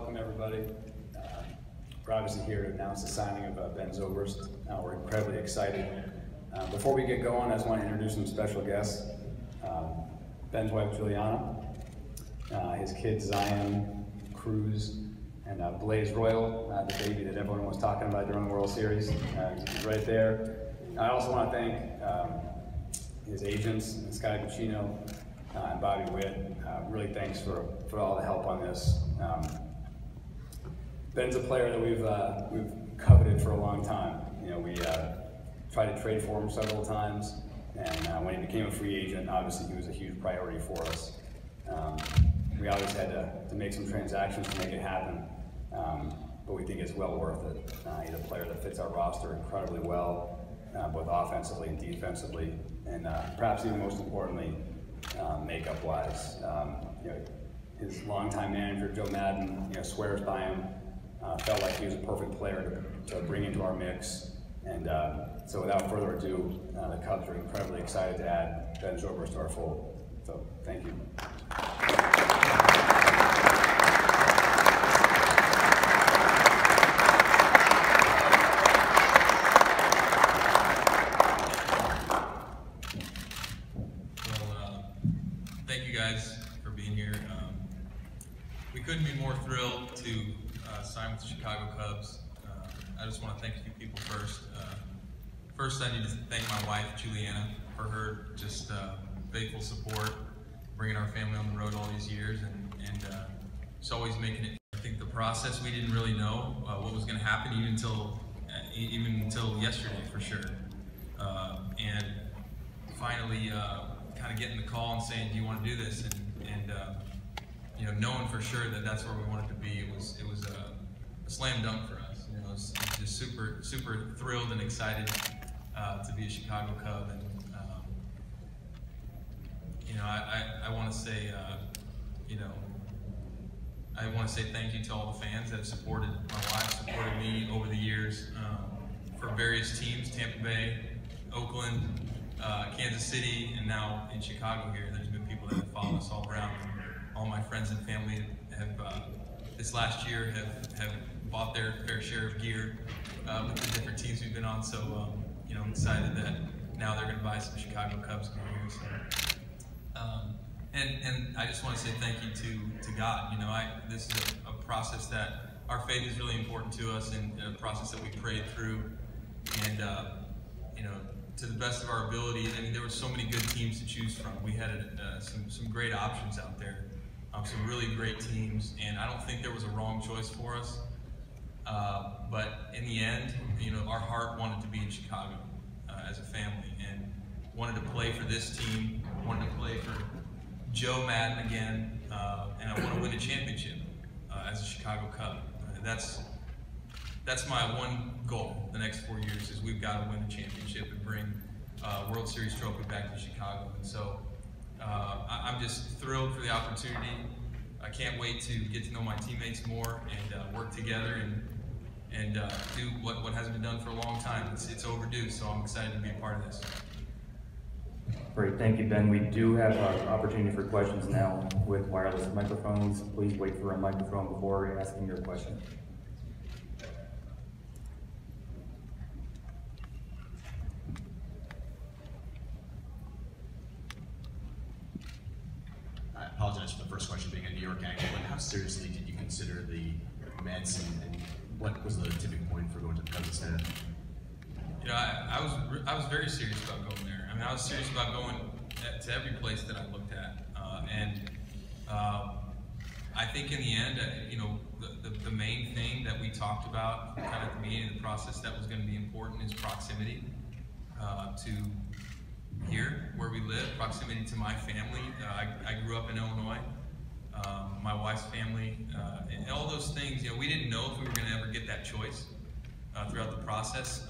welcome everybody. We're obviously here to announce the signing of Ben Zobrist. We're incredibly excited. Before we get going, I just want to introduce some special guests. Ben's wife, Juliana, his kids, Zion, Cruz, and Blaze Royal, the baby that everyone was talking about during the World Series. He's right there. I also want to thank his agents, Scotty Pacino and Bobby Witt. Really thanks for all the help on this. Ben's a player that we've coveted for a long time. You know, we tried to trade for him several times, and when he became a free agent, obviously he was a huge priority for us. We always had to make some transactions to make it happen, but we think it's well worth it. He's a player that fits our roster incredibly well, both offensively and defensively, and perhaps even most importantly, makeup-wise. You know, his longtime manager, Joe Madden, swears by him. Felt like he was a perfect player to bring into our mix. And so without further ado, the Cubs are incredibly excited to add Ben Zobrist to our fold. So thank you. Thank you guys for being here. We couldn't be more thrilled to sign with the Chicago Cubs. I just want to thank a few people first. First, I need to thank my wife, Juliana, for her just faithful support, bringing our family on the road all these years, and just always making it. I think the process, we didn't really know what was going to happen even until yesterday, for sure. And finally, kind of getting the call and saying, "Do you want to do this?" And knowing for sure that that's where we wanted to be, it was a slam dunk for us. I was just super thrilled and excited to be a Chicago Cub, and I want to say I want to say thank you to all the fans that have supported my wife, supported me over the years for various teams: Tampa Bay, Oakland, Kansas City, and now in Chicago here. There's been people that have followed us all around. All my friends and family have this last year have bought their fair share of gear with the different teams we've been on. So I'm excited that now they're going to buy some Chicago Cubs gear. So, and I just want to say thank you to God. This is a process that our faith is really important to us, and a process that we prayed through, and to the best of our ability. I mean, there were so many good teams to choose from. We had some great options out there, some really great teams, and I don't think there was a wrong choice for us. But in the end, our heart wanted to be in Chicago as a family, and wanted to play for this team, wanted to play for Joe Madden again, and I want to win a championship as a Chicago Cub. That's my one goal the next 4 years, is we've got to win a championship and bring World Series trophy back to Chicago. And so I'm just thrilled for the opportunity. I can't wait to get to know my teammates more and work together and do what hasn't been done for a long time. It's overdue, so I'm excited to be a part of this. Great, thank you, Ben. We do have an opportunity for questions now with wireless microphones. Please wait for a microphone before asking your question. I apologize for the first question being a New York angle, but how seriously did you consider the Mets, and what was the tipping point for going to the Cubs instead? I was very serious about going there. I mean, I was serious about going to every place that I looked at, and I think in the end, the main thing that we talked about kind of at the beginning of the process that was going to be important is proximity to here where we live, proximity to my family. I grew up in Illinois. My wife's family, and all those things. We didn't know if we were going to ever get that choice throughout the process.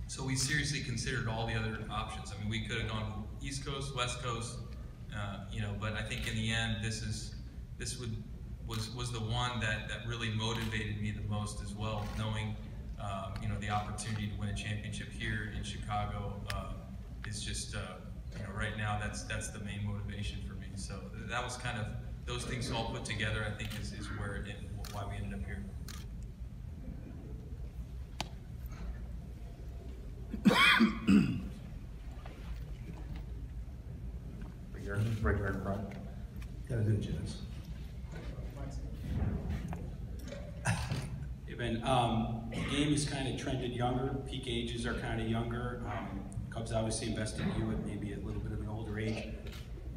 So we seriously considered all the other options. I mean, we could have gone East Coast, West Coast, but I think in the end, this was the one that really motivated me the most as well, knowing the opportunity to win a championship here in Chicago is just right now that's the main motivation for me. So that was kind of those things all put together, I think, is where why we ended up here. Right here in front. That was it, Janice. Hey Ben, the game is kind of trended younger. Peak ages are kind of younger. Cubs obviously invested in you at maybe a little bit of an older age.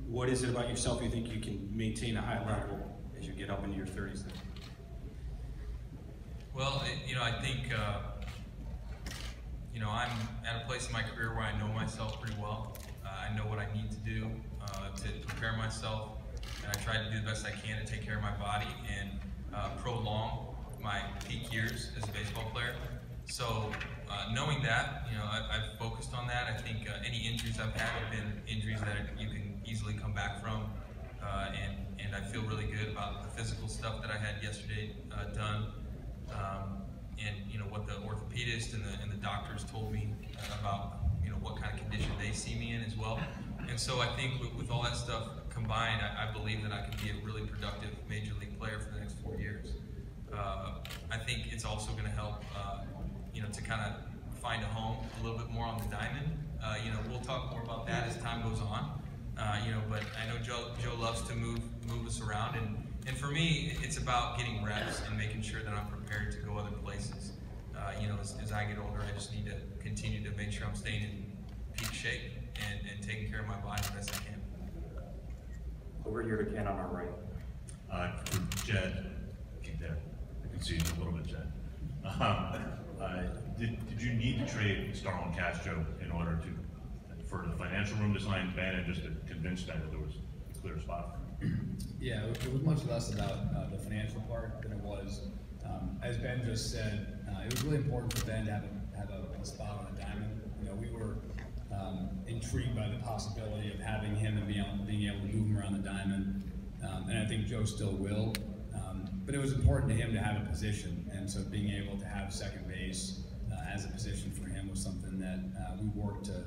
What is it about yourself you think you can maintain a high level as you get up into your 30s? Well, I think, I'm at a place in my career where I know myself pretty well. I know what I need to do to prepare myself, and I try to do the best I can to take care of my body and prolong my peak years as a baseball player. So knowing that, I've focused on that. I think any injuries I've had have been injuries that you can easily come back from, and I feel really good about the physical stuff that I had yesterday done, and what the orthopedist and the doctors told me about what kind of condition they see me in as well. And so I think with all that stuff combined, I believe that I can be a really productive major league player for the next 4 years. I think it's also going to help, to kind of find a home a little bit more on the diamond. We'll talk more about that as time goes on. But I know Joe loves to move us around, and for me, it's about getting reps and making sure that I'm prepared to go other places. As I get older, I just need to continue to make sure I'm staying in peak shape and taking care of my body the best I can. Over here to Ken on our right. For Jed, keep there. I can see you a little bit, Jed. Did you need to trade Starlin Castro in order for the financial room to sign Ben and just to convince Ben that there was a clear spot? Yeah, it was much less about the financial part than it was, as Ben just said, it was really important for Ben to have a spot on the diamond. We were intrigued by the possibility of having him and being able to move him around the diamond, and I think Joe still will. But it was important to him to have a position, and so being able to have second base as a position for him was something that we worked to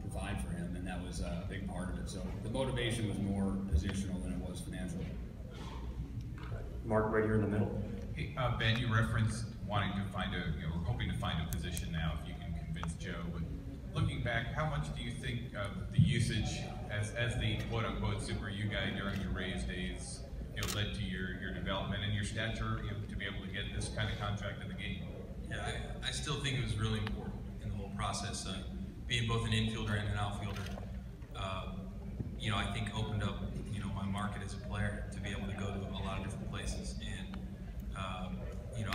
provide for him, and that was a big part of it. So the motivation was more positional than it was financial. Mark, right here in the middle. Hey, Ben, you referenced wanting to find hoping to find a position now if you can convince Joe. But looking back, how much do you think the usage as the quote-unquote super U guy during your Rays days led to your development and your stature to be able to get this kind of contract in the game? Yeah, I still think it was really important in the whole process. Being both an infielder and an outfielder, I think opened up my market as a player to be able to go to a lot of different places. And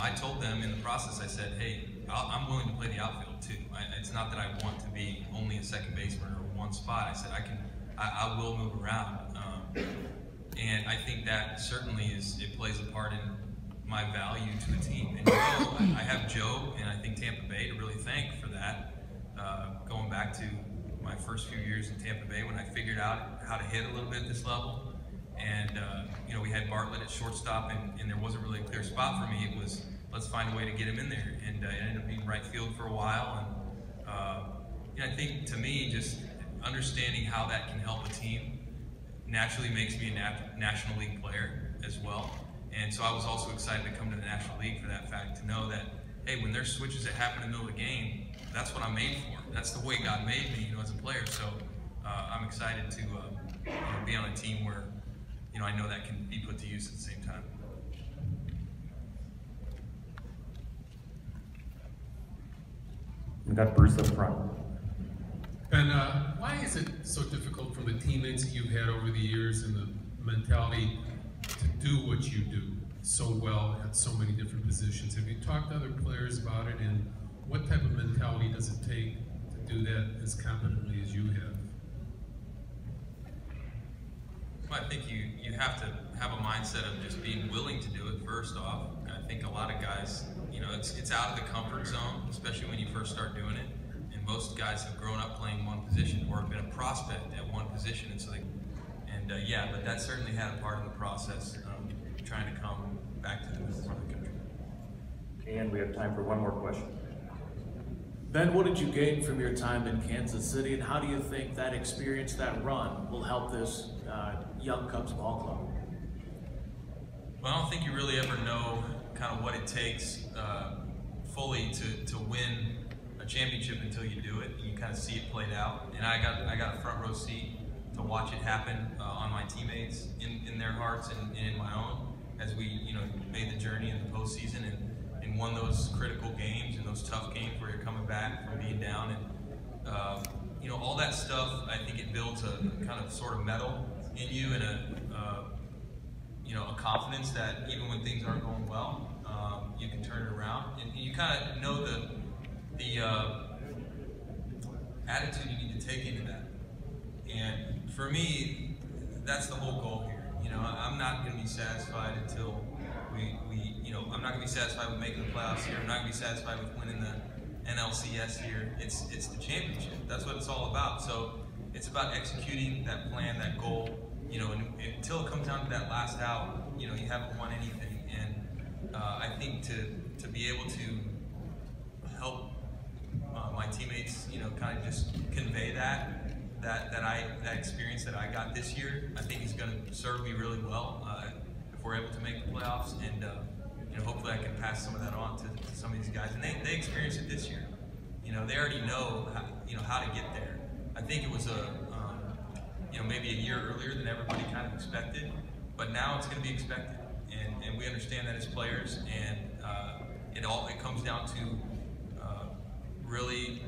I told them in the process, I said, hey, I'm willing to play the outfield too. It's not that I want to be only a second baseman or one spot. I said I will move around. And I think that certainly it plays a part in my value to the team. And I have Joe and I think Tampa Bay to really thank for that. Going back to my first few years in Tampa Bay when I figured out how to hit a little bit at this level. And we had Bartlett at shortstop, and there wasn't really a clear spot for me. It was, let's find a way to get him in there. And it ended up being right field for a while. And I think to me, just understanding how that can help a team naturally makes me a National League player as well. And so I was also excited to come to the National League for that fact, to know that, hey, when there's switches that happen in the middle of the game, that's what I'm made for. That's the way God made me, as a player. So I'm excited to be on a team where, I know that can be put to use at the same time. We got Bruce up front. Ben, why is it so difficult for the teammates that you've had over the years and the mentality to do what you do so well at so many different positions? Have you talked to other players about it, and what type of mentality does it take to do that as competently as you have? I think you have to have a mindset of just being willing to do it first off. I think a lot of guys, it's out of the comfort zone, especially when you first start doing it. And most guys have grown up playing one position or have been a prospect at one position, and so but that certainly had a part in the process, trying to come back to the middle of the country. And we have time for one more question. Ben, what did you gain from your time in Kansas City, and how do you think that experience, that run, will help this young Cubs ball club? Well, I don't think you really ever know kind of what it takes fully to win a championship until you do it. You kind of see it played out, and I got a front row seat to watch it happen on my teammates, in their hearts and in my own, as we made the journey in the postseason and won those critical games and those tough games where you're coming back from being down, and all that stuff. I think it builds a kind of sort of mettle in you and a confidence that even when things aren't going well, you can turn it around, and you kind of know the attitude you need to take into that. And for me, that's the whole goal here. I'm not going to be satisfied until I'm not going to be satisfied with making the playoffs here. I'm not going to be satisfied with winning the NLCS here. It's the championship. That's what it's all about. So it's about executing that plan, that goal. And until it comes down to that last out, you haven't won anything. And I think to be able to help my teammates, kind of just convey that experience that I got this year, I think is going to serve me really well if we're able to make the playoffs, and hopefully I can pass some of that on to some of these guys. And they experienced it this year. They already know how to get there. I think it was maybe a year earlier than everybody kind of expected, but now it's going to be expected, and we understand that as players, and it comes down to really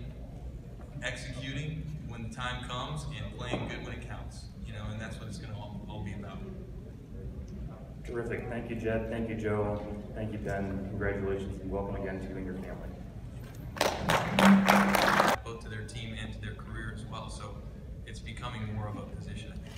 executing when the time comes and playing good when it counts, and that's what it's going to all be about. Terrific. Thank you, Jed. Thank you, Joe. Thank you, Ben. Congratulations and welcome again to you and your family. Both to their team and to their career as well, so it's becoming more of a position, I think.